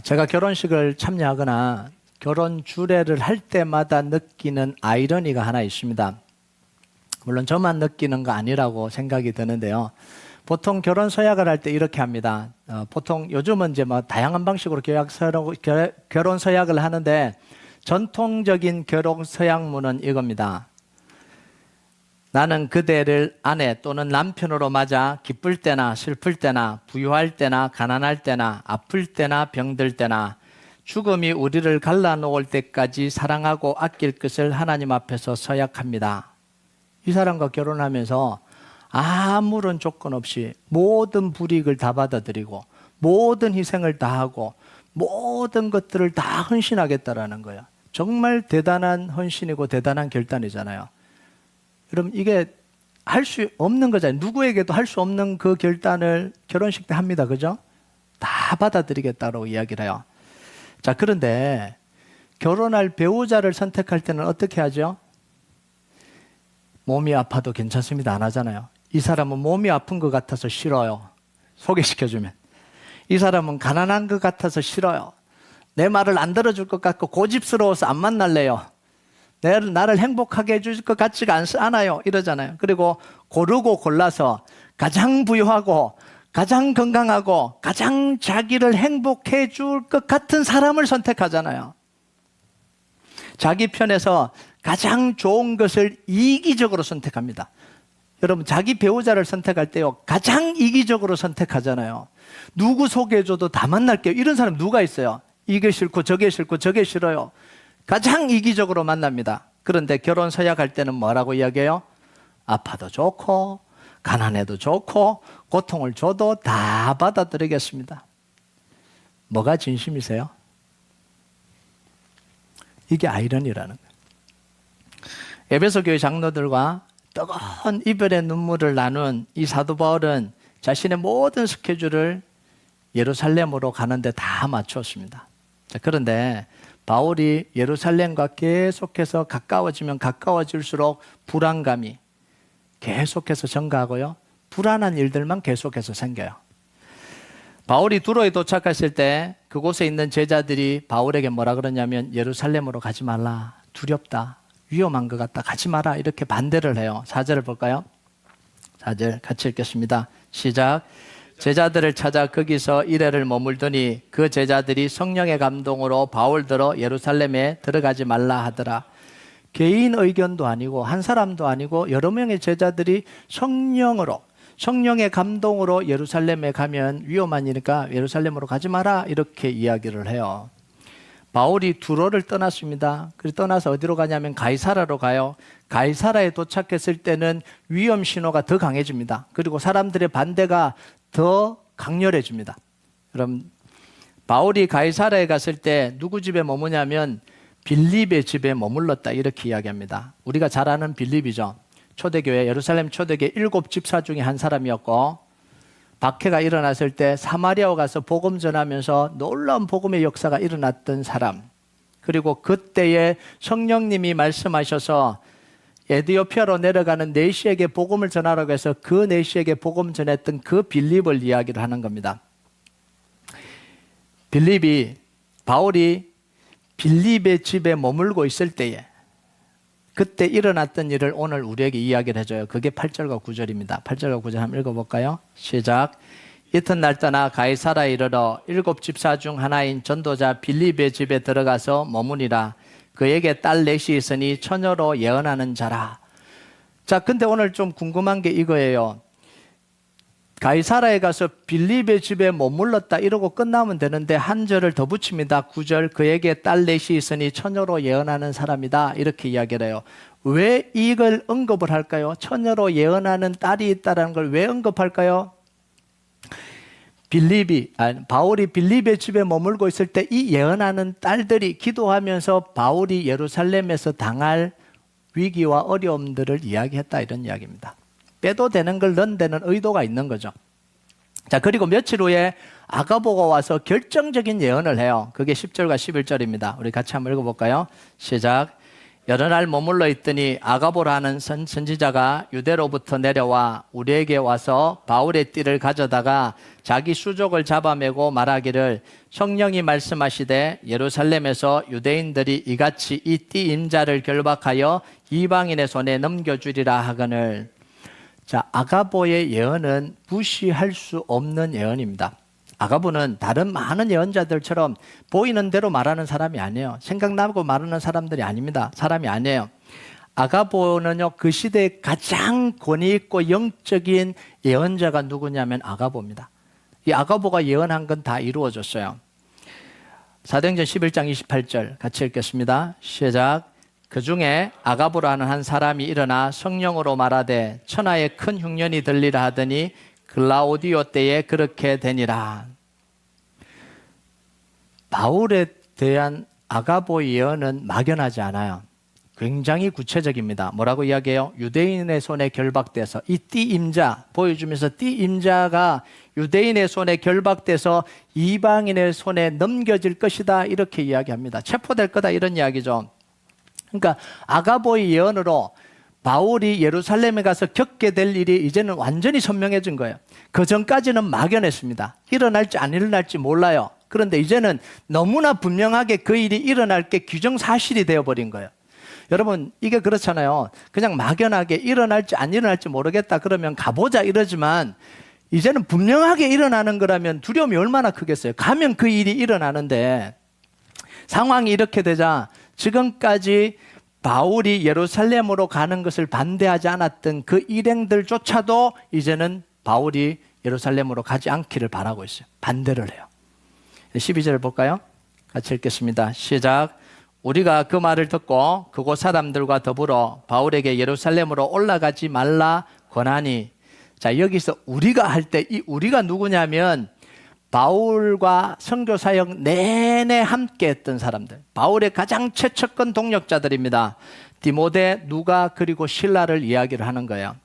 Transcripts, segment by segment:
제가 결혼식을 참여하거나 결혼 주례를 할 때마다 느끼는 아이러니가 하나 있습니다. 물론 저만 느끼는 거 아니라고 생각이 드는데요. 보통 결혼 서약을 할 때 이렇게 합니다. 보통 요즘은 이제 뭐 다양한 방식으로 결혼 서약을 하는데 전통적인 결혼 서약문은 이겁니다. 나는 그대를 아내 또는 남편으로 맞아 기쁠 때나 슬플 때나 부유할 때나 가난할 때나 아플 때나 병들 때나 죽음이 우리를 갈라놓을 때까지 사랑하고 아낄 것을 하나님 앞에서 서약합니다. 이 사람과 결혼하면서 아무런 조건 없이 모든 불이익을 다 받아들이고 모든 희생을 다 하고 모든 것들을 다 헌신하겠다라는 거예요. 정말 대단한 헌신이고 대단한 결단이잖아요. 여러분 이게 할 수 없는 거잖아요. 누구에게도 할 수 없는 그 결단을 결혼식 때 합니다. 그죠? 다 받아들이겠다고 이야기를 해요. 자, 그런데 결혼할 배우자를 선택할 때는 어떻게 하죠? 몸이 아파도 괜찮습니다. 안 하잖아요. 이 사람은 몸이 아픈 것 같아서 싫어요. 소개시켜주면. 이 사람은 가난한 것 같아서 싫어요. 내 말을 안 들어줄 것 같고 고집스러워서 안 만날래요. 나를 행복하게 해줄 것 같지가 않아요. 이러잖아요. 그리고 고르고 골라서 가장 부유하고 가장 건강하고 가장 자기를 행복해 줄 것 같은 사람을 선택하잖아요. 자기 편에서 가장 좋은 것을 이기적으로 선택합니다. 여러분 자기 배우자를 선택할 때요 가장 이기적으로 선택하잖아요. 누구 소개해줘도 다 만날게요. 이런 사람 누가 있어요? 이게 싫고 저게 싫고 저게 싫어요. 가장 이기적으로 만납니다. 그런데 결혼 서약할 때는 뭐라고 이야기해요? 아파도 좋고 가난해도 좋고 고통을 줘도 다 받아들이겠습니다. 뭐가 진심이세요? 이게 아이러니라는 거예요. 에베소 교회 장로들과 뜨거운 이별의 눈물을 나눈 이 사도 바울은 자신의 모든 스케줄을 예루살렘으로 가는데 다 맞추었습니다. 자, 그런데 바울이 예루살렘과 계속해서 가까워지면 가까워질수록 불안감이 계속해서 증가하고요. 불안한 일들만 계속해서 생겨요. 바울이 두로에 도착했을 때 그곳에 있는 제자들이 바울에게 뭐라 그러냐면 예루살렘으로 가지 말라. 두렵다. 위험한 것 같다. 가지 마라. 이렇게 반대를 해요. 4절을 볼까요? 4절 같이 읽겠습니다. 시작. 제자들을 찾아 거기서 이래를 머물더니 그 제자들이 성령의 감동으로 바울더러 예루살렘에 들어가지 말라 하더라. 개인 의견도 아니고 한 사람도 아니고 여러 명의 제자들이 성령의 감동으로 예루살렘에 가면 위험한 일이니까 예루살렘으로 가지 마라 이렇게 이야기를 해요. 바울이 두로를 떠났습니다. 그래서 떠나서 어디로 가냐면 가이사라로 가요. 가이사라에 도착했을 때는 위험 신호가 더 강해집니다. 그리고 사람들의 반대가 더 강렬해집니다. 그럼 바울이 가이사라에 갔을 때 누구 집에 머무냐면 빌립의 집에 머물렀다 이렇게 이야기합니다. 우리가 잘 아는 빌립이죠. 초대교회 예루살렘 초대교회 7집사 중에 한 사람이었고 박해가 일어났을 때 사마리아에 가서 복음 전하면서 놀라운 복음의 역사가 일어났던 사람. 그리고 그때에 성령님이 말씀하셔서 에디오피아로 내려가는 네시에게 복음을 전하라고 해서 그 네시에게 복음 전했던 그 빌립을 이야기를 하는 겁니다. 바울이 빌립의 집에 머물고 있을 때에 그때 일어났던 일을 오늘 우리에게 이야기를 해줘요. 그게 8절과 9절입니다. 8절과 9절 한번 읽어볼까요? 시작. 이튿날 떠나 가이사라에 이르러 7집사 중 하나인 전도자 빌립의 집에 들어가서 머무니라. 그에게 딸 넷이 있으니 처녀로 예언하는 자라. 자, 근데 오늘 좀 궁금한 게 이거예요. 가이사라에 가서 빌립의 집에 머물렀다 이러고 끝나면 되는데 한 절을 더 붙입니다. 9절 그에게 딸 넷이 있으니 처녀로 예언하는 사람이다 이렇게 이야기를 해요. 왜 이걸 언급을 할까요? 처녀로 예언하는 딸이 있다는 걸 왜 언급할까요? 바울이 빌립의 집에 머물고 있을 때 이 예언하는 딸들이 기도하면서 바울이 예루살렘에서 당할 위기와 어려움들을 이야기했다 이런 이야기입니다. 빼도 되는 걸 넣은 데는 의도가 있는 거죠. 자, 그리고 며칠 후에 아가보가 와서 결정적인 예언을 해요. 그게 10절과 11절입니다. 우리 같이 한번 읽어볼까요? 시작. 여러 날 머물러 있더니 아가보라는 선지자가 유대로부터 내려와 우리에게 와서 바울의 띠를 가져다가 자기 수족을 잡아매고 말하기를 성령이 말씀하시되 예루살렘에서 유대인들이 이같이 이 띠 임자를 결박하여 이방인의 손에 넘겨주리라 하거늘. 자, 아가보의 예언은 무시할 수 없는 예언입니다. 아가보는 다른 많은 예언자들처럼 보이는 대로 말하는 사람이 아니에요. 생각나고 말하는 사람들이 아닙니다. 사람이 아니에요. 아가보는요, 그 시대에 가장 권위 있고 영적인 예언자가 누구냐면 아가보입니다. 이 아가보가 예언한 건 다 이루어졌어요. 사도행전 11장 28절 같이 읽겠습니다. 시작. 그 중에 아가보라는 한 사람이 일어나 성령으로 말하되 천하에 큰 흉년이 들리라 하더니 글라우디오 때에 그렇게 되니라. 바울에 대한 아가보 예언은 막연하지 않아요. 굉장히 구체적입니다. 뭐라고 이야기해요? 유대인의 손에 결박돼서 이 띠 임자 보여주면서 띠 임자가 유대인의 손에 결박돼서 이방인의 손에 넘겨질 것이다 이렇게 이야기합니다. 체포될 거다 이런 이야기죠. 그러니까 아가보의 예언으로 바울이 예루살렘에 가서 겪게 될 일이 이제는 완전히 선명해진 거예요. 그 전까지는 막연했습니다. 일어날지 안 일어날지 몰라요. 그런데 이제는 너무나 분명하게 그 일이 일어날 게 규정사실이 되어버린 거예요. 여러분, 이게 그렇잖아요. 그냥 막연하게 일어날지 안 일어날지 모르겠다 그러면 가보자 이러지만 이제는 분명하게 일어나는 거라면 두려움이 얼마나 크겠어요. 가면 그 일이 일어나는데 상황이 이렇게 되자 지금까지 바울이 예루살렘으로 가는 것을 반대하지 않았던 그 일행들조차도 이제는 바울이 예루살렘으로 가지 않기를 바라고 있어요. 반대를 해요. 12절을 볼까요? 같이 읽겠습니다. 시작. 우리가 그 말을 듣고 그곳 사람들과 더불어 바울에게 예루살렘으로 올라가지 말라 권하니. 자, 여기서 우리가 할 때 이 우리가 누구냐면 바울과 선교 사역 내내 함께 했던 사람들, 바울의 가장 최측근 동력자들입니다. 디모데, 누가, 그리고 실라를 이야기를 하는 거예요.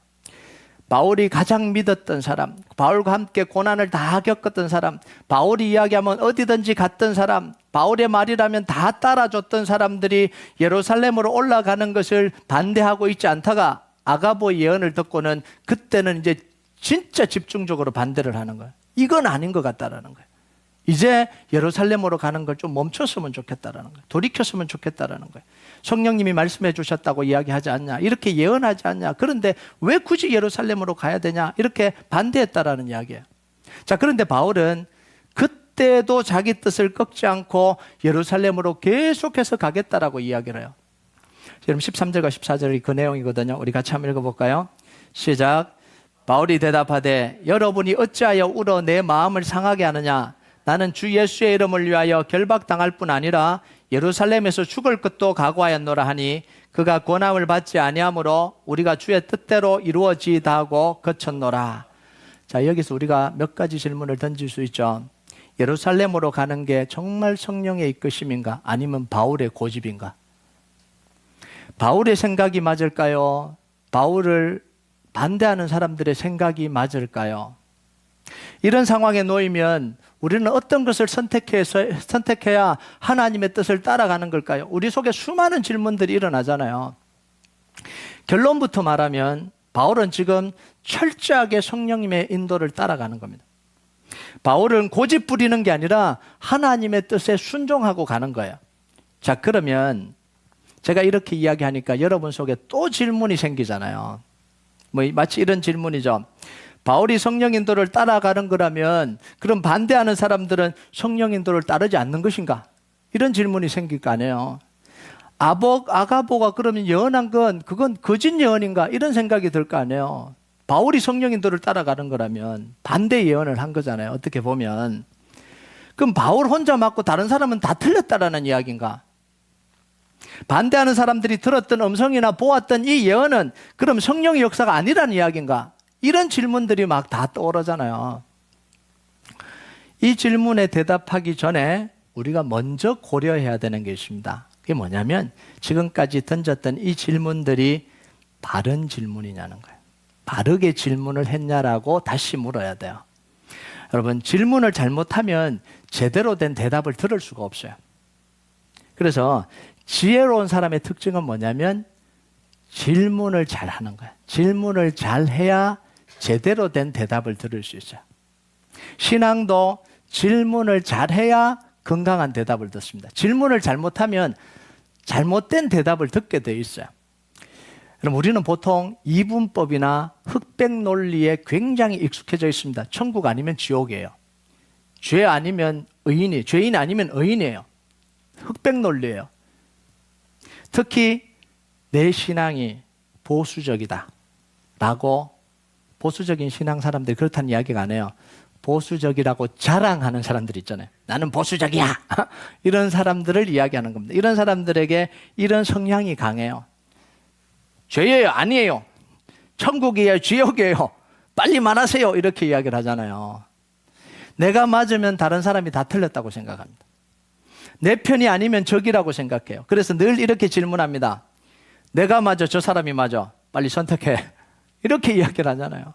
바울이 가장 믿었던 사람, 바울과 함께 고난을 다 겪었던 사람, 바울이 이야기하면 어디든지 갔던 사람, 바울의 말이라면 다 따라줬던 사람들이 예루살렘으로 올라가는 것을 반대하고 있지 않다가 아가보 예언을 듣고는 그때는 이제 진짜 집중적으로 반대를 하는 거예요. 이건 아닌 것 같다라는 거예요. 이제 예루살렘으로 가는 걸 좀 멈췄으면 좋겠다라는 거예요. 돌이켰으면 좋겠다라는 거예요. 성령님이 말씀해 주셨다고 이야기하지 않냐, 이렇게 예언하지 않냐, 그런데 왜 굳이 예루살렘으로 가야 되냐, 이렇게 반대했다라는 이야기예요. 자, 그런데 바울은 그때도 자기 뜻을 꺾지 않고 예루살렘으로 계속해서 가겠다라고 이야기를 해요. 여러분 13절과 14절이 그 내용이거든요. 우리 같이 한번 읽어볼까요? 시작. 바울이 대답하되 여러분이 어찌하여 울어 내 마음을 상하게 하느냐. 나는 주 예수의 이름을 위하여 결박당할 뿐 아니라 예루살렘에서 죽을 것도 각오하였노라 하니 그가 권함을 받지 아니하므로 우리가 주의 뜻대로 이루어지이다 하고 거쳤노라. 자, 여기서 우리가 몇 가지 질문을 던질 수 있죠. 예루살렘으로 가는 게 정말 성령의 이끄심인가? 아니면 바울의 고집인가? 바울의 생각이 맞을까요? 바울을 반대하는 사람들의 생각이 맞을까요? 이런 상황에 놓이면 우리는 어떤 것을 선택해야 하나님의 뜻을 따라가는 걸까요? 우리 속에 수많은 질문들이 일어나잖아요. 결론부터 말하면 바울은 지금 철저하게 성령님의 인도를 따라가는 겁니다. 바울은 고집 부리는 게 아니라 하나님의 뜻에 순종하고 가는 거예요. 자, 그러면 제가 이렇게 이야기하니까 여러분 속에 또 질문이 생기잖아요. 마치 이런 질문이죠. 바울이 성령 인도를 따라가는 거라면 그럼 반대하는 사람들은 성령 인도를 따르지 않는 것인가? 이런 질문이 생길 거 아니에요. 아가보가 그러면 예언한 건 그건 거짓 예언인가? 이런 생각이 들 거 아니에요. 바울이 성령 인도를 따라가는 거라면 반대 예언을 한 거잖아요. 어떻게 보면. 그럼 바울 혼자 맞고 다른 사람은 다 틀렸다라는 이야기인가? 반대하는 사람들이 들었던 음성이나 보았던 이 예언은 그럼 성령의 역사가 아니라는 이야기인가? 이런 질문들이 막 다 떠오르잖아요. 이 질문에 대답하기 전에 우리가 먼저 고려해야 되는 게 있습니다. 그게 뭐냐면 지금까지 던졌던 이 질문들이 바른 질문이냐는 거예요. 바르게 질문을 했냐라고 다시 물어야 돼요. 여러분, 질문을 잘못하면 제대로 된 대답을 들을 수가 없어요. 그래서 지혜로운 사람의 특징은 뭐냐면 질문을 잘 하는 거야. 질문을 잘 해야 제대로 된 대답을 들을 수 있어요. 신앙도 질문을 잘 해야 건강한 대답을 듣습니다. 질문을 잘못하면 잘못된 대답을 듣게 돼 있어요. 그럼 우리는 보통 이분법이나 흑백 논리에 굉장히 익숙해져 있습니다. 천국 아니면 지옥이에요. 죄 아니면 의인이, 죄인 아니면 의인이에요. 흑백 논리예요. 특히 내 신앙이 보수적이다 라고 보수적인 신앙 사람들이 그렇다는 이야기가 안 해요. 보수적이라고 자랑하는 사람들 있잖아요. 나는 보수적이야. 이런 사람들을 이야기하는 겁니다. 이런 사람들에게 이런 성향이 강해요. 죄예요? 아니에요. 천국이에요? 지옥이에요? 빨리 말하세요. 이렇게 이야기를 하잖아요. 내가 맞으면 다른 사람이 다 틀렸다고 생각합니다. 내 편이 아니면 적이라고 생각해요. 그래서 늘 이렇게 질문합니다. 내가 맞아? 저 사람이 맞아? 빨리 선택해. 이렇게 이야기를 하잖아요.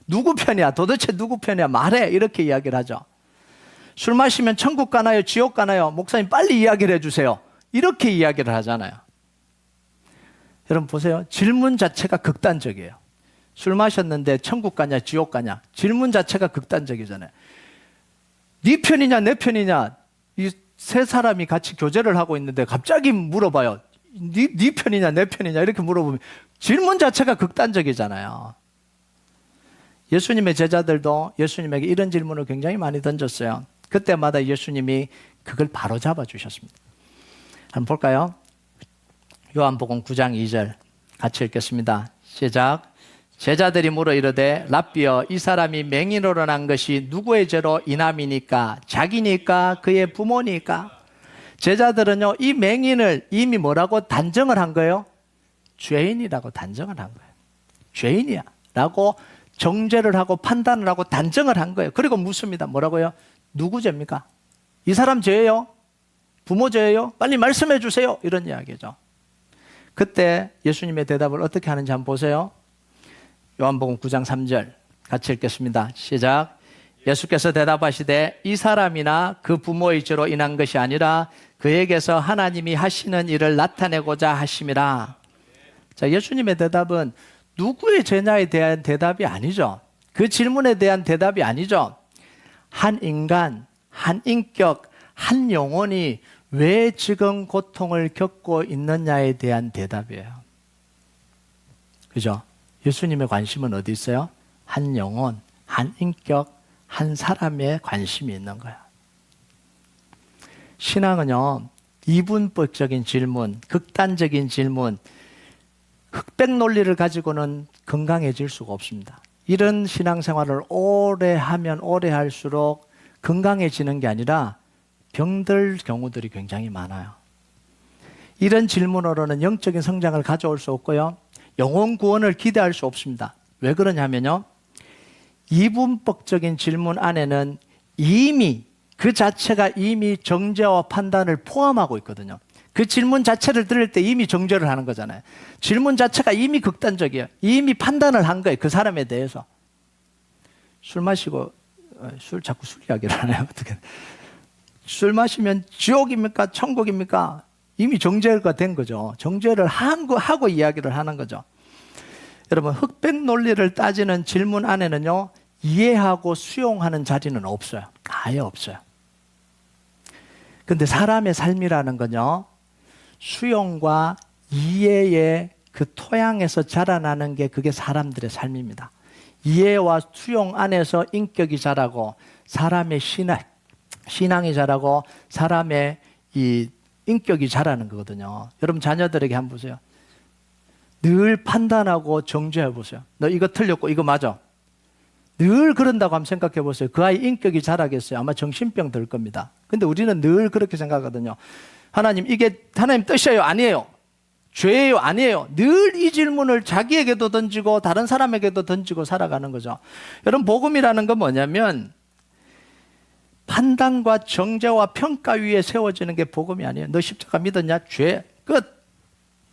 누구 편이야? 도대체 누구 편이야? 말해. 이렇게 이야기를 하죠. 술 마시면 천국 가나요? 지옥 가나요? 목사님 빨리 이야기를 해주세요. 이렇게 이야기를 하잖아요. 여러분 보세요. 질문 자체가 극단적이에요. 술 마셨는데 천국 가냐 지옥 가냐? 질문 자체가 극단적이잖아요. 네 편이냐 내 편이냐? 이 세 사람이 같이 교제를 하고 있는데 갑자기 물어봐요. 네 편이냐 내 편이냐? 이렇게 물어보면 질문 자체가 극단적이잖아요. 예수님의 제자들도 예수님에게 이런 질문을 굉장히 많이 던졌어요. 그때마다 예수님이 그걸 바로 잡아주셨습니다. 한번 볼까요? 요한복음 9장 2절 같이 읽겠습니다. 시작. 제자들이 물어 이르되 랍비여 이 사람이 맹인으로 난 것이 누구의 죄로 인함이니까? 자기니까? 그의 부모니까? 제자들은요 이 맹인을 이미 뭐라고 단정을 한 거예요? 죄인이라고 단정을 한 거예요. 죄인이야 라고 정죄를 하고 판단을 하고 단정을 한 거예요. 그리고 묻습니다. 뭐라고요? 누구 죄입니까? 이 사람 죄예요? 부모 죄예요? 빨리 말씀해 주세요. 이런 이야기죠. 그때 예수님의 대답을 어떻게 하는지 한번 보세요. 요한복음 9장 3절 같이 읽겠습니다. 시작. 예수께서 대답하시되 이 사람이나 그 부모의 죄로 인한 것이 아니라 그에게서 하나님이 하시는 일을 나타내고자 하심이라. 자, 예수님의 대답은 누구의 죄냐에 대한 대답이 아니죠. 그 질문에 대한 대답이 아니죠. 한 인간, 한 인격, 한 영혼이 왜 지금 고통을 겪고 있느냐에 대한 대답이에요. 그죠? 예수님의 관심은 어디 있어요? 한 영혼, 한 인격, 한 사람에 관심이 있는 거예요. 신앙은요, 이분법적인 질문, 극단적인 질문, 흑백 논리를 가지고는 건강해질 수가 없습니다. 이런 신앙생활을 오래 하면 오래 할수록 건강해지는 게 아니라 병들 경우들이 굉장히 많아요. 이런 질문으로는 영적인 성장을 가져올 수 없고요. 영혼 구원을 기대할 수 없습니다. 왜 그러냐면요. 이분법적인 질문 안에는 이미 그 자체가 이미 정죄와 판단을 포함하고 있거든요. 그 질문 자체를 들을 때 이미 정죄를 하는 거잖아요. 질문 자체가 이미 극단적이에요. 이미 판단을 한 거예요. 그 사람에 대해서. 술 마시고 자꾸 술 이야기를 하네요. 어떻게? 술 마시면 지옥입니까? 천국입니까? 이미 정죄가 된 거죠. 정죄를 하고 이야기를 하는 거죠. 여러분, 흑백 논리를 따지는 질문 안에는요, 이해하고 수용하는 자리는 없어요. 아예 없어요. 근데 사람의 삶이라는 건요, 수용과 이해의 그 토양에서 자라나는 게 그게 사람들의 삶입니다. 이해와 수용 안에서 인격이 자라고 사람의 신앙이 자라고 사람의 이 인격이 자라는 거거든요. 여러분 자녀들에게 한번 보세요. 늘 판단하고 정죄해 보세요. 너 이거 틀렸고 이거 맞아. 늘 그런다고 한번 생각해 보세요. 그 아이 인격이 자라겠어요? 아마 정신병 들 겁니다. 근데 우리는 늘 그렇게 생각하거든요. 하나님 이게 하나님 뜻이에요? 아니에요. 죄예요? 아니에요. 늘 이 질문을 자기에게도 던지고 다른 사람에게도 던지고 살아가는 거죠. 여러분 복음이라는 건 뭐냐면 판단과 정죄와 평가 위에 세워지는 게 복음이 아니에요. 너 십자가 믿었냐? 죄 끝.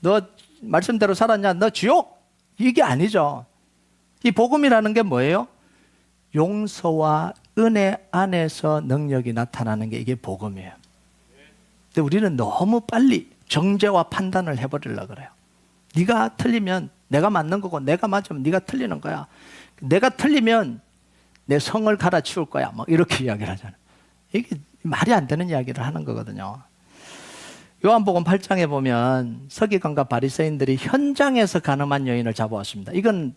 너 말씀대로 살았냐? 너 지옥. 이게 아니죠. 이 복음이라는 게 뭐예요? 용서와 은혜 안에서 능력이 나타나는 게 이게 복음이에요. 근데 우리는 너무 빨리 정죄와 판단을 해버리려고 그래요. 네가 틀리면 내가 맞는 거고 내가 맞으면 네가 틀리는 거야. 내가 틀리면 내 성을 갈아치울 거야. 막 이렇게 이야기를 하잖아요. 이게 말이 안 되는 이야기를 하는 거거든요. 요한복음 8장에 보면 서기관과 바리새인들이 현장에서 간음한 여인을 잡아왔습니다. 이건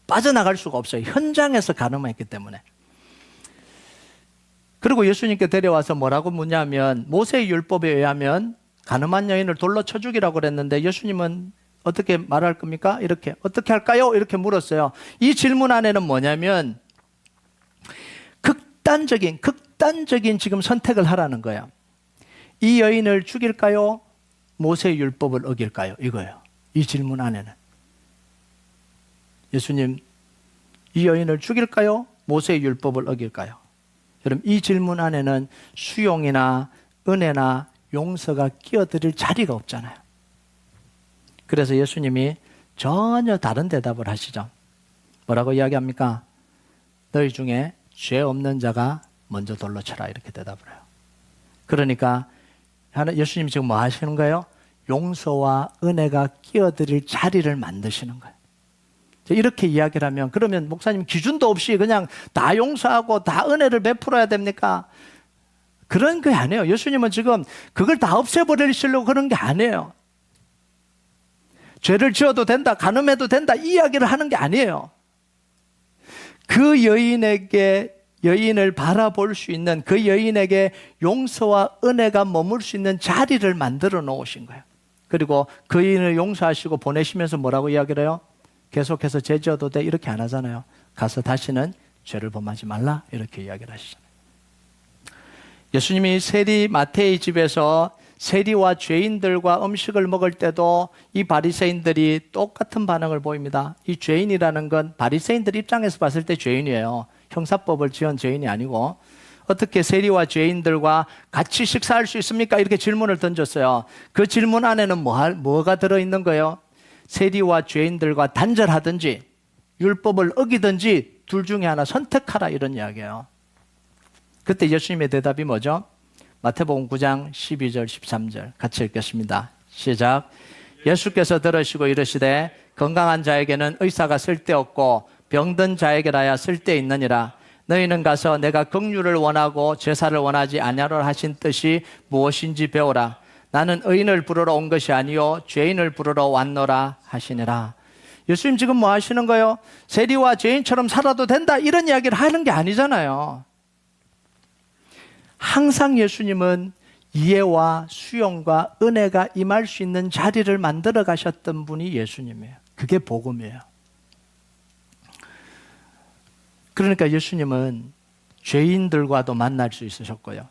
빠져나갈 수가 없어요. 현장에서 간음했기 때문에. 그리고 예수님께 데려와서 뭐라고 묻냐면 모세의 율법에 의하면 간음한 여인을 돌로 쳐 죽이라고 그랬는데 예수님은 어떻게 말할 겁니까? 이렇게 어떻게 할까요? 이렇게 물었어요. 이 질문 안에는 뭐냐면 극단적인 지금 선택을 하라는 거예요. 이 여인을 죽일까요? 모세의 율법을 어길까요? 이거예요. 이 질문 안에는. 예수님, 이 여인을 죽일까요? 모세의 율법을 어길까요? 여러분, 이 질문 안에는 수용이나 은혜나 용서가 끼어들일 자리가 없잖아요. 그래서 예수님이 전혀 다른 대답을 하시죠. 뭐라고 이야기합니까? 너희 중에 죄 없는 자가 먼저 돌로 쳐라, 이렇게 대답을 해요. 그러니까 예수님이 지금 뭐 하시는 거예요? 용서와 은혜가 끼어들일 자리를 만드시는 거예요. 이렇게 이야기를 하면 그러면 목사님 기준도 없이 그냥 다 용서하고 다 은혜를 베풀어야 됩니까? 그런 게 아니에요. 예수님은 지금 그걸 다 없애버리시려고 그런 게 아니에요. 죄를 지어도 된다, 간음해도 된다, 이 이야기를 하는 게 아니에요. 그 여인을 바라볼 수 있는, 그 여인에게 용서와 은혜가 머물 수 있는 자리를 만들어 놓으신 거예요. 그리고 그 여인을 용서하시고 보내시면서 뭐라고 이야기를 해요? 계속해서 죄 지어도 돼, 이렇게 안 하잖아요. 가서 다시는 죄를 범하지 말라, 이렇게 이야기를 하시잖아요. 예수님이 마태의 집에서 세리와 죄인들과 음식을 먹을 때도 이 바리새인들이 똑같은 반응을 보입니다. 이 죄인이라는 건 바리새인들 입장에서 봤을 때 죄인이에요. 형사법을 지은 죄인이 아니고. 어떻게 세리와 죄인들과 같이 식사할 수 있습니까? 이렇게 질문을 던졌어요. 그 질문 안에는 뭐가 들어있는 거예요? 세리와 죄인들과 단절하든지 율법을 어기든지 둘 중에 하나 선택하라, 이런 이야기예요. 그때 예수님의 대답이 뭐죠? 마태복음 9장 12절 13절 같이 읽겠습니다. 시작. 예수께서 들으시고 이르시되 건강한 자에게는 의사가 쓸데없고 병든 자에게라야 쓸데있느니라. 너희는 가서 내가 긍휼을 원하고 제사를 원하지 아니하노라 하신 뜻이 무엇인지 배우라. 나는 의인을 부르러 온 것이 아니요 죄인을 부르러 왔노라 하시니라. 예수님 지금 뭐 하시는 거예요? 세리와 죄인처럼 살아도 된다, 이런 이야기를 하는 게 아니잖아요. 항상 예수님은 이해와 수용과 은혜가 임할 수 있는 자리를 만들어 가셨던 분이 예수님이에요. 그게 복음이에요. 그러니까 예수님은 죄인들과도 만날 수 있으셨고요,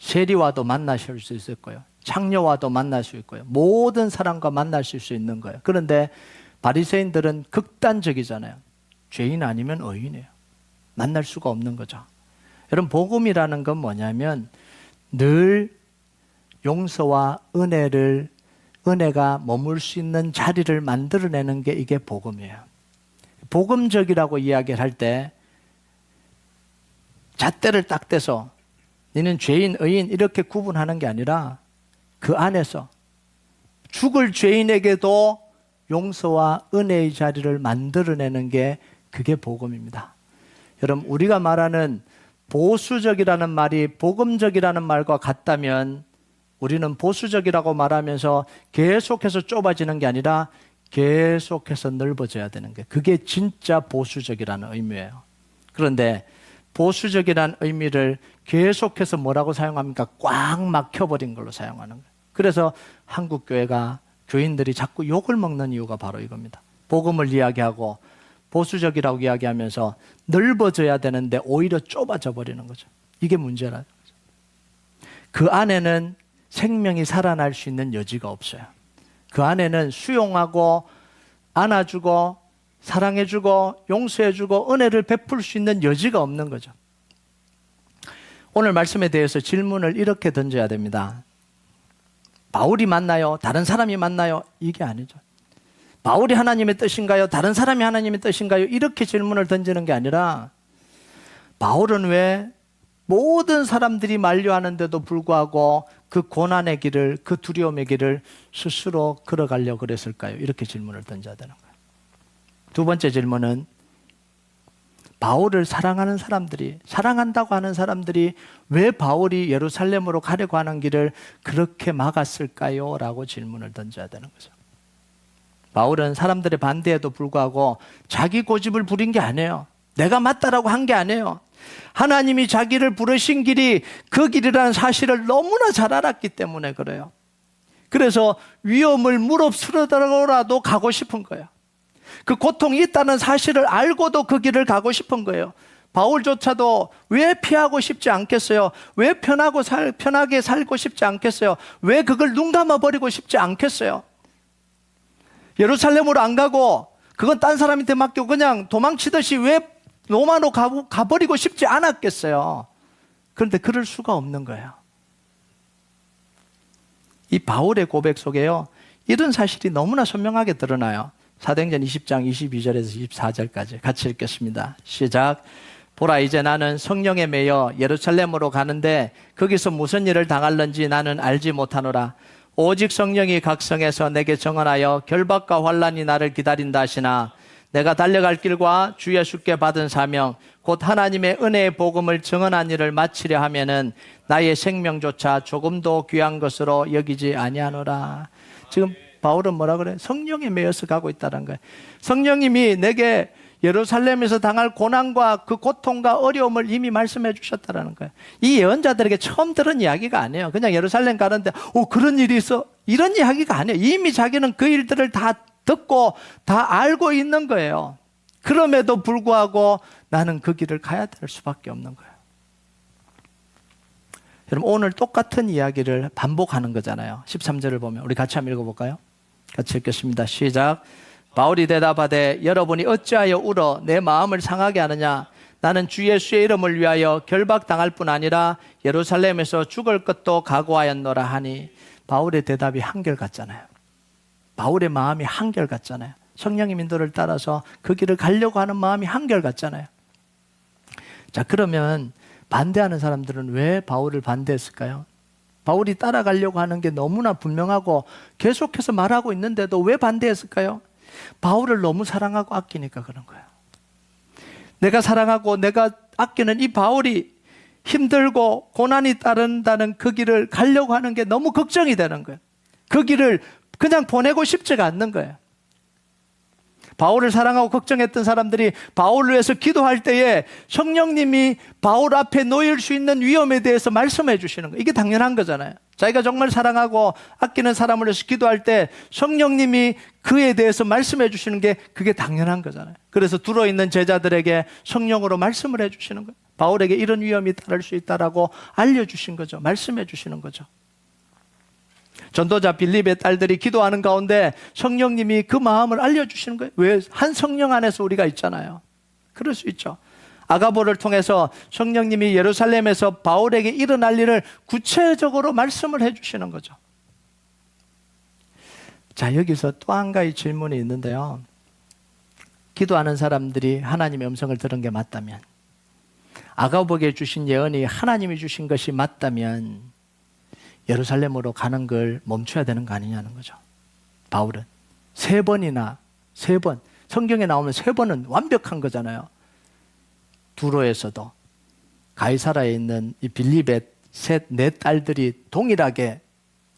세리와도 만나실 수 있었고요, 창녀와도 만날 수 있고요, 모든 사람과 만나실 수 있는 거예요. 그런데 바리새인들은 극단적이잖아요. 죄인 아니면 의인이에요. 만날 수가 없는 거죠. 여러분, 복음이라는 건 뭐냐면 늘 용서와 은혜가 머물 수 있는 자리를 만들어내는 게 이게 복음이에요. 복음적이라고 이야기를 할 때 잣대를 딱 떼서 너는 죄인, 의인 이렇게 구분하는 게 아니라 그 안에서 죽을 죄인에게도 용서와 은혜의 자리를 만들어내는 게 그게 복음입니다. 여러분, 우리가 말하는 보수적이라는 말이 복음적이라는 말과 같다면 우리는 보수적이라고 말하면서 계속해서 좁아지는 게 아니라 계속해서 넓어져야 되는 게, 그게 진짜 보수적이라는 의미예요. 그런데 보수적이라는 의미를 계속해서 뭐라고 사용합니까? 꽉 막혀버린 걸로 사용하는 거예요. 그래서 한국 교회가, 교인들이 자꾸 욕을 먹는 이유가 바로 이겁니다. 복음을 이야기하고 보수적이라고 이야기하면서 넓어져야 되는데 오히려 좁아져 버리는 거죠. 이게 문제라는 거죠. 그 안에는 생명이 살아날 수 있는 여지가 없어요. 그 안에는 수용하고 안아주고 사랑해주고 용서해주고 은혜를 베풀 수 있는 여지가 없는 거죠. 오늘 말씀에 대해서 질문을 이렇게 던져야 됩니다. 바울이 맞나요? 다른 사람이 맞나요? 이게 아니죠. 바울이 하나님의 뜻인가요? 다른 사람이 하나님의 뜻인가요? 이렇게 질문을 던지는 게 아니라 바울은 왜 모든 사람들이 만류하는데도 불구하고 그 고난의 길을, 그 두려움의 길을 스스로 걸어가려고 그랬을까요? 이렇게 질문을 던져야 되는 거예요. 두 번째 질문은 바울을 사랑하는 사람들이, 사랑한다고 하는 사람들이 왜 바울이 예루살렘으로 가려고 하는 길을 그렇게 막았을까요? 라고 질문을 던져야 되는 거죠. 바울은 사람들의 반대에도 불구하고 자기 고집을 부린 게 아니에요. 내가 맞다라고 한 게 아니에요. 하나님이 자기를 부르신 길이 그 길이라는 사실을 너무나 잘 알았기 때문에 그래요. 그래서 위험을 무릅쓰러더라도 가고 싶은 거예요. 그 고통이 있다는 사실을 알고도 그 길을 가고 싶은 거예요. 바울조차도 왜 피하고 싶지 않겠어요? 왜 편하게 살고 싶지 않겠어요? 왜 그걸 눈 감아버리고 싶지 않겠어요? 예루살렘으로 안 가고 그건 딴 사람한테 맡기고 그냥 도망치듯이 왜 로마로 가버리고 싶지 않았겠어요? 그런데 그럴 수가 없는 거예요. 이 바울의 고백 속에요, 이런 사실이 너무나 선명하게 드러나요. 사도행전 20장 22절에서 24절까지 같이 읽겠습니다. 시작. 보라, 이제 나는 성령에 매여 예루살렘으로 가는데 거기서 무슨 일을 당할는지 나는 알지 못하노라. 오직 성령이 각성해서 내게 정언하여 결박과 환난이 나를 기다린다 하시나 내가 달려갈 길과 주 예수께 받은 사명 곧 하나님의 은혜의 복음을 증언한 일을 마치려 하면은 나의 생명조차 조금도 귀한 것으로 여기지 아니하노라. 지금 바울은 뭐라 그래? 성령에 매여서 가고 있다는 거예요. 성령님이 내게 예루살렘에서 당할 고난과 그 고통과 어려움을 이미 말씀해 주셨다는 거예요. 이 예언자들에게 처음 들은 이야기가 아니에요. 그냥 예루살렘 가는데 그런 일이 있어? 이런 이야기가 아니에요. 이미 자기는 그 일들을 다 듣고 다 알고 있는 거예요. 그럼에도 불구하고 나는 그 길을 가야 될 수밖에 없는 거예요. 여러분, 오늘 똑같은 이야기를 반복하는 거잖아요. 13절을 보면 우리 같이 한번 읽어볼까요? 같이 읽겠습니다. 시작. 바울이 대답하되 여러분이 어찌하여 울어 내 마음을 상하게 하느냐? 나는 주 예수의 이름을 위하여 결박당할 뿐 아니라 예루살렘에서 죽을 것도 각오하였노라 하니. 바울의 대답이 한결같잖아요. 바울의 마음이 한결같잖아요. 성령의 인도를 따라서 그 길을 가려고 하는 마음이 한결같잖아요. 자, 그러면 반대하는 사람들은 왜 바울을 반대했을까요? 바울이 따라가려고 하는 게 너무나 분명하고 계속해서 말하고 있는데도 왜 반대했을까요? 바울을 너무 사랑하고 아끼니까 그런 거예요. 내가 사랑하고 내가 아끼는 이 바울이 힘들고 고난이 따른다는 그 길을 가려고 하는 게 너무 걱정이 되는 거예요. 그 길을 그냥 보내고 싶지가 않는 거예요. 바울을 사랑하고 걱정했던 사람들이 바울을 위해서 기도할 때에 성령님이 바울 앞에 놓일 수 있는 위험에 대해서 말씀해 주시는 거예요. 이게 당연한 거잖아요. 자기가 정말 사랑하고 아끼는 사람을 위해서 기도할 때 성령님이 그에 대해서 말씀해 주시는 게 그게 당연한 거잖아요. 그래서 들어있는 제자들에게 성령으로 말씀을 해 주시는 거예요. 바울에게 이런 위험이 따를 수 있다라고 알려주신 거죠. 말씀해 주시는 거죠. 전도자 빌립의 딸들이 기도하는 가운데 성령님이 그 마음을 알려주시는 거예요. 왜? 한 성령 안에서 우리가 있잖아요. 그럴 수 있죠. 아가보를 통해서 성령님이 예루살렘에서 바울에게 일어날 일을 구체적으로 말씀을 해주시는 거죠. 자, 여기서 또 한 가지 질문이 있는데요. 기도하는 사람들이 하나님의 음성을 들은 게 맞다면, 아가보에게 주신 예언이 하나님이 주신 것이 맞다면 예루살렘으로 가는 걸 멈춰야 되는 거 아니냐는 거죠. 바울은 세 번 성경에 나오면 3번은 완벽한 거잖아요. 두로에서도 가이사라에 있는 이 빌립의 네 딸들이 동일하게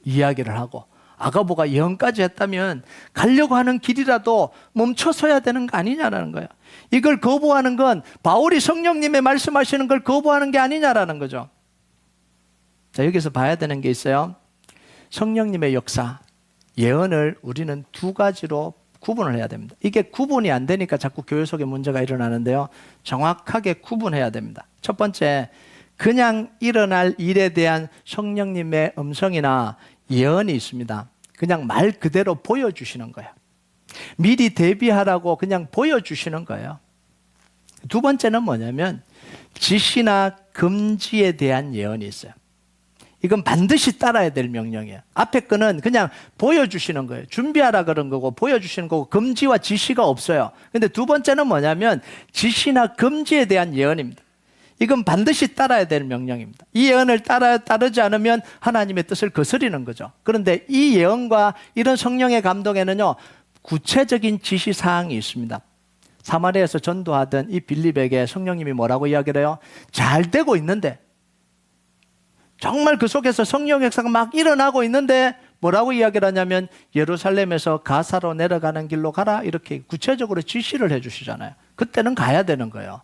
이야기를 하고 아가보가 예언까지 했다면 가려고 하는 길이라도 멈춰서야 되는 거 아니냐라는 거예요. 이걸 거부하는 건 바울이 성령님의 말씀하시는 걸 거부하는 게 아니냐라는 거죠. 자, 여기서 봐야 되는 게 있어요. 성령님의 역사, 예언을 우리는 2가지로 구분을 해야 됩니다. 이게 구분이 안 되니까 자꾸 교회 속에 문제가 일어나는데요. 정확하게 구분해야 됩니다. 첫 번째, 그냥 일어날 일에 대한 성령님의 음성이나 예언이 있습니다. 그냥 말 그대로 보여주시는 거예요. 미리 대비하라고 그냥 보여주시는 거예요. 두 번째는 뭐냐면 지시나 금지에 대한 예언이 있어요. 이건 반드시 따라야 될 명령이에요. 앞에 거는 그냥 보여주시는 거예요. 준비하라 그런 거고 보여주시는 거고 금지와 지시가 없어요. 근데 두 번째는 뭐냐면 지시나 금지에 대한 예언입니다. 이건 반드시 따라야 될 명령입니다. 이 예언을 따르지 않으면 하나님의 뜻을 거스리는 거죠. 그런데 이 예언과 이런 성령의 감동에는요, 구체적인 지시사항이 있습니다. 사마리아에서 전도하던 이 빌립에게 성령님이 뭐라고 이야기를 해요? 잘 되고 있는데, 정말 그 속에서 성령 역사가 막 일어나고 있는데 뭐라고 이야기를 하냐면 예루살렘에서 가사로 내려가는 길로 가라, 이렇게 구체적으로 지시를 해 주시잖아요. 그때는 가야 되는 거예요.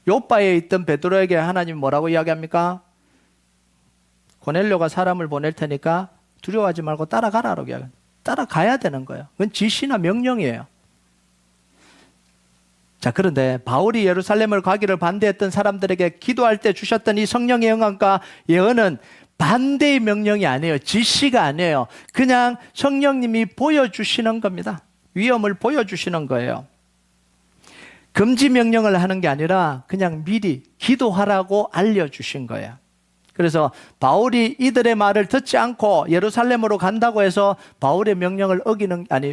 요바에 있던 베드로에게 하나님이 뭐라고 이야기합니까? 고넬료가 사람을 보낼 테니까 두려워하지 말고 따라가라라고 이야기합니다. 따라가야 되는 거예요. 그건 지시나 명령이에요. 자, 그런데 바울이 예루살렘을 가기를 반대했던 사람들에게 기도할 때 주셨던 이 성령의 영감과 예언은 반대의 명령이 아니에요. 지시가 아니에요. 그냥 성령님이 보여주시는 겁니다. 위험을 보여주시는 거예요. 금지 명령을 하는 게 아니라 그냥 미리 기도하라고 알려주신 거예요. 그래서 바울이 이들의 말을 듣지 않고 예루살렘으로 간다고 해서 바울의 명령을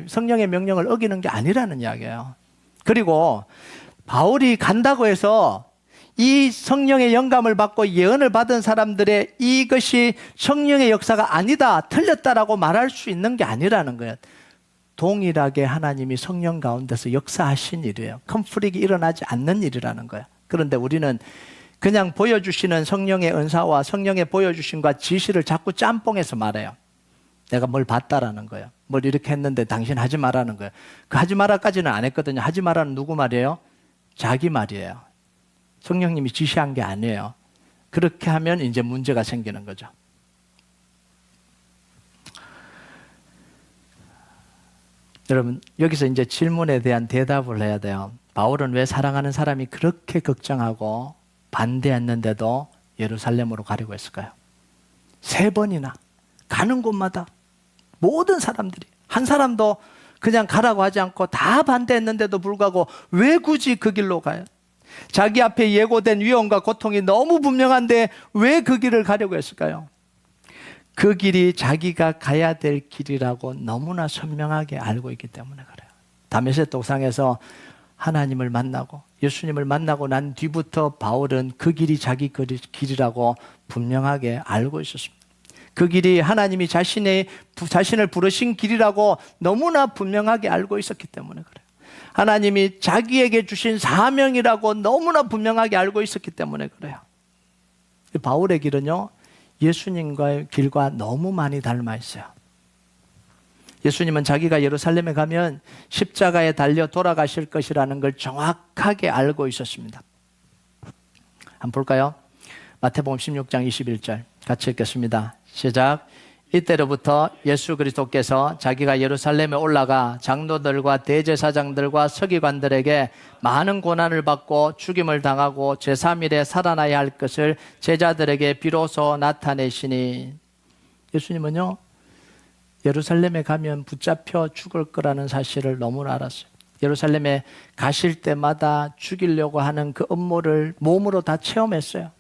성령의 명령을 어기는 게 아니라는 이야기예요. 그리고 바울이 간다고 해서 이 성령의 영감을 받고 예언을 받은 사람들의 이것이 성령의 역사가 아니다, 틀렸다라고 말할 수 있는 게 아니라는 거예요. 동일하게 하나님이 성령 가운데서 역사하신 일이에요. 컨플릭이 일어나지 않는 일이라는 거예요. 그런데 우리는 그냥 보여주시는 성령의 은사와 성령의 보여주심과 지시를 자꾸 짬뽕해서 말해요. 내가 뭘 봤다라는 거예요. 뭘 이렇게 했는데 당신 하지 마라는 거예요. 그 하지 마라까지는 안 했거든요. 하지 마라는 누구 말이에요? 자기 말이에요. 성령님이 지시한 게 아니에요. 그렇게 하면 이제 문제가 생기는 거죠. 여러분, 여기서 이제 질문에 대한 대답을 해야 돼요. 바울은 왜 사랑하는 사람이 그렇게 걱정하고 반대했는데도 예루살렘으로 가려고 했을까요? 3번이나 가는 곳마다 모든 사람들이, 한 사람도 그냥 가라고 하지 않고 다 반대했는데도 불구하고 왜 굳이 그 길로 가요? 자기 앞에 예고된 위험과 고통이 너무 분명한데 왜 그 길을 가려고 했을까요? 그 길이 자기가 가야 될 길이라고 너무나 선명하게 알고 있기 때문에 그래요. 다메섹 도상에서 하나님을 만나고 예수님을 만나고 난 뒤부터 바울은 그 길이 자기 길이라고 분명하게 알고 있었습니다. 그 길이 하나님이 자신을 부르신 길이라고 너무나 분명하게 알고 있었기 때문에 그래요. 하나님이 자기에게 주신 사명이라고 너무나 분명하게 알고 있었기 때문에 그래요. 바울의 길은요, 예수님과의 길과 너무 많이 닮아 있어요. 예수님은 자기가 예루살렘에 가면 십자가에 달려 돌아가실 것이라는 걸 정확하게 알고 있었습니다. 한번 볼까요? 마태복음 16장 21절 같이 읽겠습니다. 시작. 이때로부터 예수 그리스도께서 자기가 예루살렘에 올라가 장로들과 대제사장들과 서기관들에게 많은 고난을 받고 죽임을 당하고 제3일에 살아나야 할 것을 제자들에게 비로소 나타내시니, 예수님은요, 예루살렘에 가면 붙잡혀 죽을 거라는 사실을 너무나 알았어요. 예루살렘에 가실 때마다 죽이려고 하는 그 음모를 몸으로 다 체험했어요.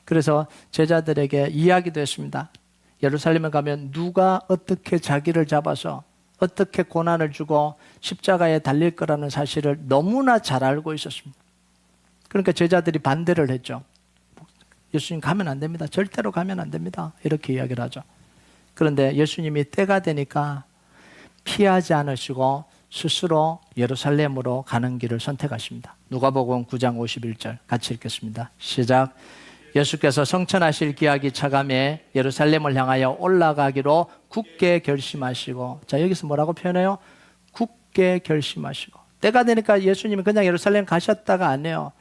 그래서 제자들에게 이야기도 했습니다. 예루살렘에 가면 누가 어떻게 자기를 잡아서 어떻게 고난을 주고 십자가에 달릴 거라는 사실을 너무나 잘 알고 있었습니다. 그러니까 제자들이 반대를 했죠. 예수님 가면 안 됩니다. 절대로 가면 안 됩니다. 이렇게 이야기를 하죠. 그런데 예수님이 때가 되니까 피하지 않으시고 스스로 예루살렘으로 가는 길을 선택하십니다. 누가복음 9장 51절 같이 읽겠습니다. 시작. 예수께서 성천하실 기약이 차감해 예루살렘을 향하여 올라가기로 굳게 결심하시고, 자, 여기서 뭐라고 표현해요? 굳게 결심하시고. 때가 되니까 예수님이 그냥 예루살렘 가셨다가 아니에요.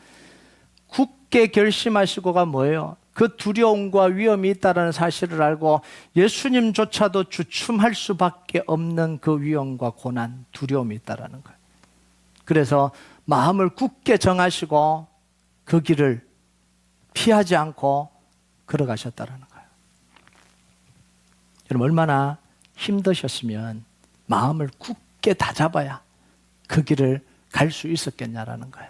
굳게 결심하시고가 뭐예요? 그 두려움과 위험이 있다는 사실을 알고 예수님조차도 주춤할 수밖에 없는 그 위험과 고난, 두려움이 있다는 거예요. 그래서 마음을 굳게 정하시고 그 길을 피하지 않고 걸어가셨다는 거예요. 여러분, 얼마나 힘드셨으면 마음을 굳게 다잡아야 그 길을 갈 수 있었겠냐라는 거예요.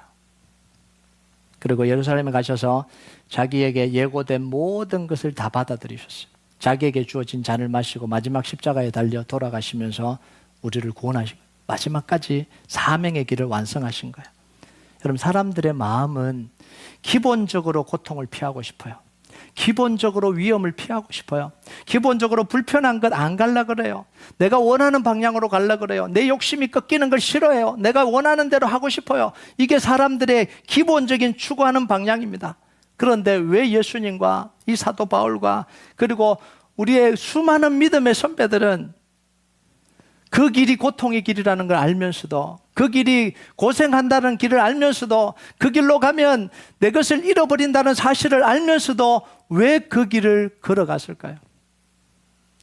그리고 예루살렘에 가셔서 자기에게 예고된 모든 것을 다 받아들이셨어요. 자기에게 주어진 잔을 마시고 마지막 십자가에 달려 돌아가시면서 우리를 구원하시고 마지막까지 사명의 길을 완성하신 거예요. 여러분, 사람들의 마음은 기본적으로 고통을 피하고 싶어요. 기본적으로 위험을 피하고 싶어요. 기본적으로 불편한 것 안 갈라 그래요. 내가 원하는 방향으로 갈라 그래요. 내 욕심이 꺾이는 걸 싫어해요. 내가 원하는 대로 하고 싶어요. 이게 사람들의 기본적인 추구하는 방향입니다. 그런데 왜 예수님과 이 사도 바울과 그리고 우리의 수많은 믿음의 선배들은 그 길이 고통의 길이라는 걸 알면서도, 그 길이 고생한다는 길을 알면서도, 그 길로 가면 내 것을 잃어버린다는 사실을 알면서도 왜 그 길을 걸어갔을까요?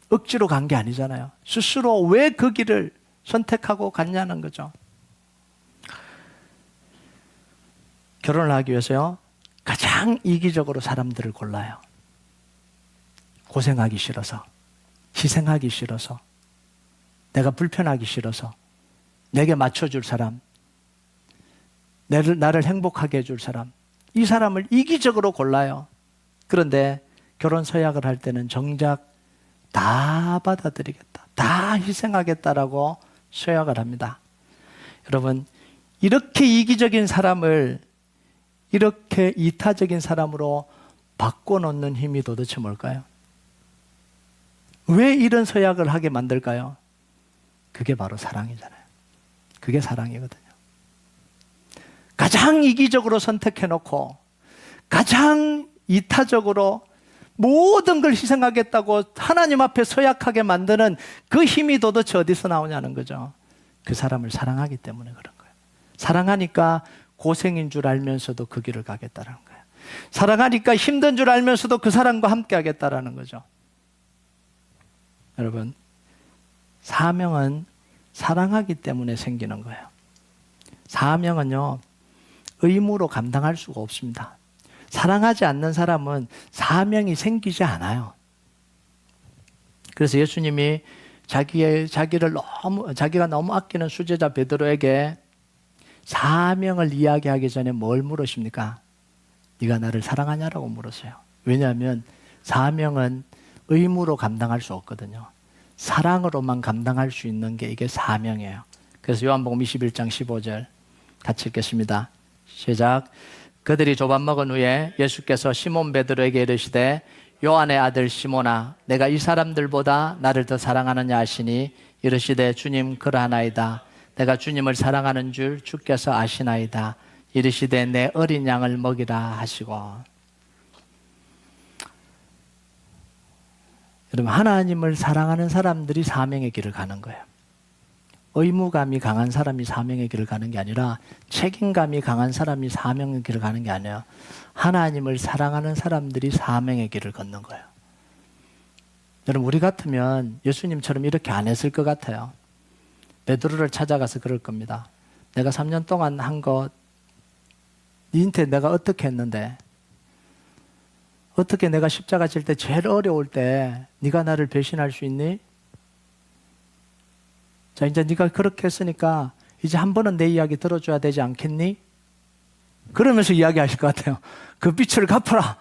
억지로 간 게 아니잖아요. 스스로 왜 그 길을 선택하고 갔냐는 거죠. 결혼을 하기 위해서요, 가장 이기적으로 사람들을 골라요. 고생하기 싫어서, 희생하기 싫어서, 내가 불편하기 싫어서, 내게 맞춰줄 사람, 나를 행복하게 해줄 사람, 이 사람을 이기적으로 골라요. 그런데 결혼 서약을 할 때는 정작 다 받아들이겠다, 다 희생하겠다라고 서약을 합니다. 여러분, 이렇게 이기적인 사람을 이렇게 이타적인 사람으로 바꿔놓는 힘이 도대체 뭘까요? 왜 이런 서약을 하게 만들까요? 그게 바로 사랑이잖아요. 그게 사랑이거든요. 가장 이기적으로 선택해놓고 가장 이타적으로 모든 걸 희생하겠다고 하나님 앞에 서약하게 만드는 그 힘이 도대체 어디서 나오냐는 거죠. 그 사람을 사랑하기 때문에 그런 거예요. 사랑하니까 고생인 줄 알면서도 그 길을 가겠다는 거예요. 사랑하니까 힘든 줄 알면서도 그 사람과 함께 하겠다는 거죠. 여러분, 사명은 사랑하기 때문에 생기는 거예요. 사명은요, 의무로 감당할 수가 없습니다. 사랑하지 않는 사람은 사명이 생기지 않아요. 그래서 예수님이 자기가 너무 아끼는 수제자 베드로에게 사명을 이야기하기 전에 뭘 물으십니까? 네가 나를 사랑하냐라고 물었어요. 왜냐하면 사명은 의무로 감당할 수 없거든요. 사랑으로만 감당할 수 있는 게 이게 사명이에요. 그래서 요한복음 21장 15절 같이 읽겠습니다. 시작. 그들이 조밥 먹은 후에 예수께서 시몬 베드로에게 이르시되 요한의 아들 시몬아, 내가 이 사람들보다 나를 더 사랑하느냐 하시니 이르시되 주님 그러하나이다. 내가 주님을 사랑하는 줄 주께서 아시나이다. 이르시되 내 어린 양을 먹이라 하시고. 여러분, 하나님을 사랑하는 사람들이 사명의 길을 가는 거예요. 의무감이 강한 사람이 사명의 길을 가는 게 아니라 책임감이 강한 사람이 사명의 길을 가는 게 아니에요. 하나님을 사랑하는 사람들이 사명의 길을 걷는 거예요. 여러분, 우리 같으면 예수님처럼 이렇게 안 했을 것 같아요. 베드로를 찾아가서 그럴 겁니다. 내가 3년 동안 한 거 니한테 내가 어떻게 했는데, 어떻게 내가 십자가 질 때 제일 어려울 때 네가 나를 배신할 수 있니? 자, 이제 네가 그렇게 했으니까 이제 한 번은 내 이야기 들어줘야 되지 않겠니? 그러면서 이야기하실 것 같아요. 그 빚을 갚아라.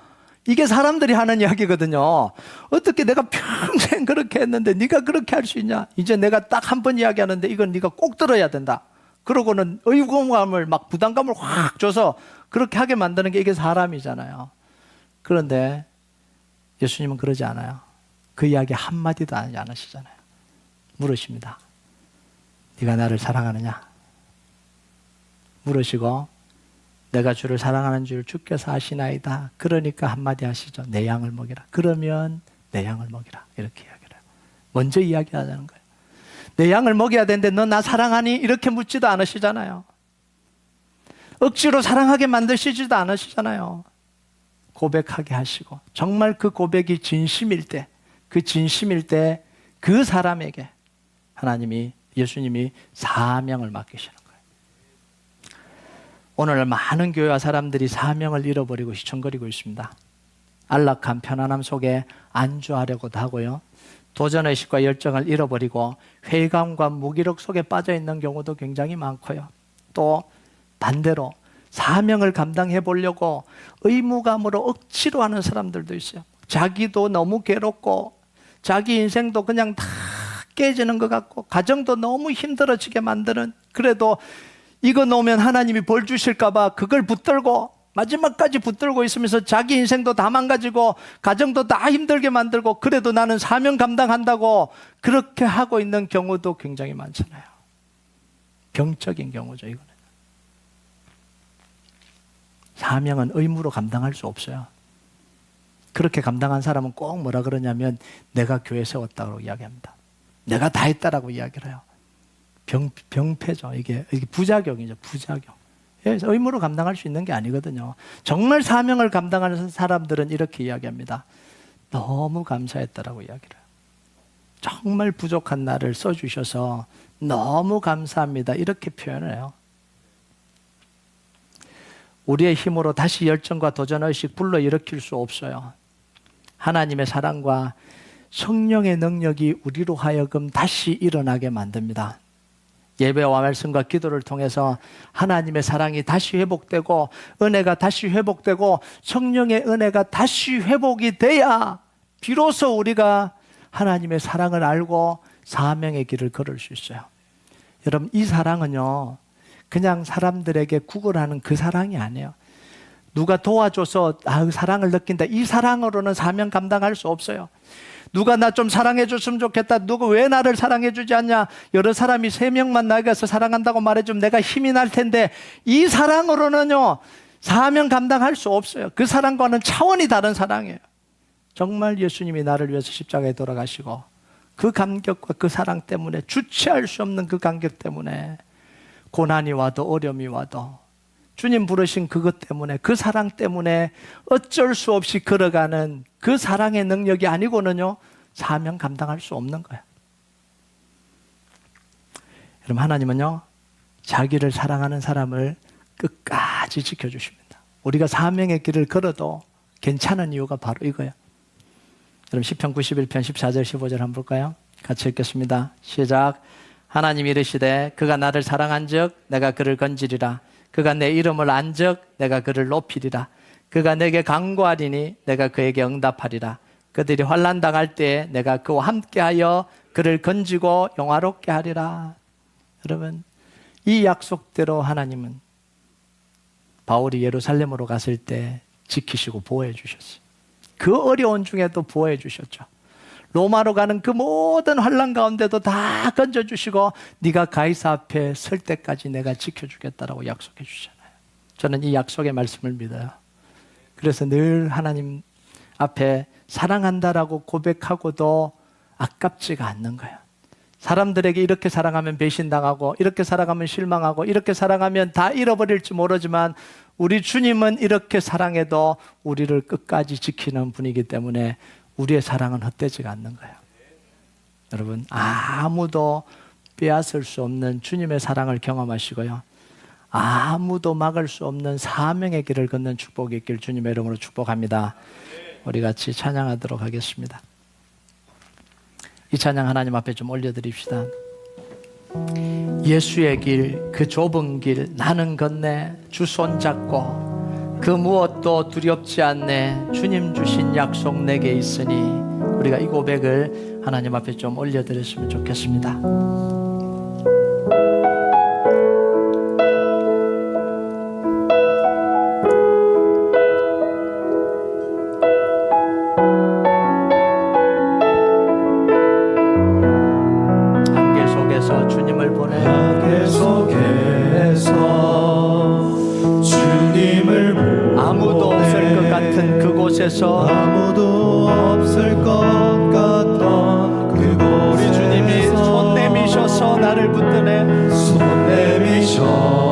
이게 사람들이 하는 이야기거든요. 어떻게 내가 평생 그렇게 했는데 네가 그렇게 할 수 있냐? 이제 내가 딱 한 번 이야기하는데 이건 네가 꼭 들어야 된다. 그러고는 의무감을 막 부담감을 확 줘서 그렇게 하게 만드는 게 이게 사람이잖아요. 그런데 예수님은 그러지 않아요. 그 이야기 한마디도 하지 않으시잖아요. 물으십니다. 네가 나를 사랑하느냐? 물으시고 내가 주를 사랑하는 줄 주께서 아시나이다. 그러니까 한마디 하시죠. 내 양을 먹이라. 그러면 내 양을 먹이라. 이렇게 이야기를 해요. 먼저 이야기하자는 거예요. 내 양을 먹여야 되는데 너 나 사랑하니? 이렇게 묻지도 않으시잖아요. 억지로 사랑하게 만드시지도 않으시잖아요. 고백하게 하시고 정말 그 고백이 진심일 때, 그 사람에게 예수님이 사명을 맡기시는 거예요. 오늘 많은 교회와 사람들이 사명을 잃어버리고 휘청거리고 있습니다. 안락한 편안함 속에 안주하려고도 하고요. 도전의식과 열정을 잃어버리고 회의감과 무기력 속에 빠져있는 경우도 굉장히 많고요. 또 반대로 사명을 감당해 보려고 의무감으로 억지로 하는 사람들도 있어요. 자기도 너무 괴롭고 자기 인생도 그냥 다 깨지는 것 같고 가정도 너무 힘들어지게 만드는, 그래도 이거 놓으면 하나님이 벌 주실까 봐 그걸 붙들고 마지막까지 붙들고 있으면서 자기 인생도 다 망가지고 가정도 다 힘들게 만들고 그래도 나는 사명 감당한다고 그렇게 하고 있는 경우도 굉장히 많잖아요. 병적인 경우죠, 이거는. 사명은 의무로 감당할 수 없어요. 그렇게 감당한 사람은 꼭 뭐라 그러냐면 내가 교회 세웠다고 이야기합니다. 내가 다 했다라고 이야기를 해요. 병폐죠. 이게 부작용이죠. 부작용. 그래서 의무로 감당할 수 있는 게 아니거든요. 정말 사명을 감당하는 사람들은 이렇게 이야기합니다. 너무 감사했다라고 이야기를 해요. 정말 부족한 나를 써주셔서 너무 감사합니다. 이렇게 표현을 해요. 우리의 힘으로 다시 열정과 도전의식 불러일으킬 수 없어요. 하나님의 사랑과 성령의 능력이 우리로 하여금 다시 일어나게 만듭니다. 예배와 말씀과 기도를 통해서 하나님의 사랑이 다시 회복되고 은혜가 다시 회복되고 성령의 은혜가 다시 회복이 돼야 비로소 우리가 하나님의 사랑을 알고 사명의 길을 걸을 수 있어요. 여러분, 이 사랑은요 그냥 사람들에게 구걸하는 그 사랑이 아니에요. 누가 도와줘서 사랑을 느낀다, 이 사랑으로는 사명 감당할 수 없어요. 누가 나 좀 사랑해 줬으면 좋겠다, 누가 왜 나를 사랑해 주지 않냐, 여러 사람이 3명만 나가서 사랑한다고 말해주면 내가 힘이 날 텐데, 이 사랑으로는요 사명 감당할 수 없어요. 그 사랑과는 차원이 다른 사랑이에요. 정말 예수님이 나를 위해서 십자가에 돌아가시고 그 감격과 그 사랑 때문에, 주체할 수 없는 그 감격 때문에 고난이 와도 어려움이 와도 주님 부르신 그것 때문에, 그 사랑 때문에 어쩔 수 없이 걸어가는 그 사랑의 능력이 아니고는요 사명 감당할 수 없는 거예요. 여러분, 하나님은요 자기를 사랑하는 사람을 끝까지 지켜주십니다. 우리가 사명의 길을 걸어도 괜찮은 이유가 바로 이거예요. 여러분, 시편 91편 14절 15절 한번 볼까요? 같이 읽겠습니다. 시작. 하나님이 이르시되 그가 나를 사랑한즉 내가 그를 건지리라. 그가 내 이름을 안즉 내가 그를 높이리라. 그가 내게 간구하리니 내가 그에게 응답하리라. 그들이 환난 당할 때에 내가 그와 함께하여 그를 건지고 영화롭게 하리라. 여러분, 이 약속대로 하나님은 바울이 예루살렘으로 갔을 때 지키시고 보호해 주셨어요. 그 어려운 중에도 보호해 주셨죠. 로마로 가는 그 모든 환난 가운데도 다 건져주시고 네가 가이사 앞에 설 때까지 내가 지켜주겠다라고 약속해 주잖아요. 저는 이 약속의 말씀을 믿어요. 그래서 늘 하나님 앞에 사랑한다라고 고백하고도 아깝지가 않는 거예요. 사람들에게 이렇게 사랑하면 배신당하고, 이렇게 사랑하면 실망하고, 이렇게 사랑하면 다 잃어버릴지 모르지만 우리 주님은 이렇게 사랑해도 우리를 끝까지 지키는 분이기 때문에 우리의 사랑은 헛되지가 않는 거예요. 여러분, 아무도 빼앗을 수 없는 주님의 사랑을 경험하시고요, 아무도 막을 수 없는 사명의 길을 걷는 축복이 있길 주님의 이름으로 축복합니다. 우리 같이 찬양하도록 하겠습니다. 이 찬양 하나님 앞에 좀 올려드립시다. 예수의 길, 그 좁은 길 나는 걷네. 주 손잡고 그 무엇도 두렵지 않네. 주님 주신 약속 내게 있으니. 우리가 이 고백을 하나님 앞에 좀 올려드렸으면 좋겠습니다. 주님을 보내 한계 속에서 주님을 보내 아무도 없을 것 같은 그곳에서 아무도 없을 것 같던 그곳에서 우리 주님이 손 내미셔서 나를 붙드네. 손 내미셔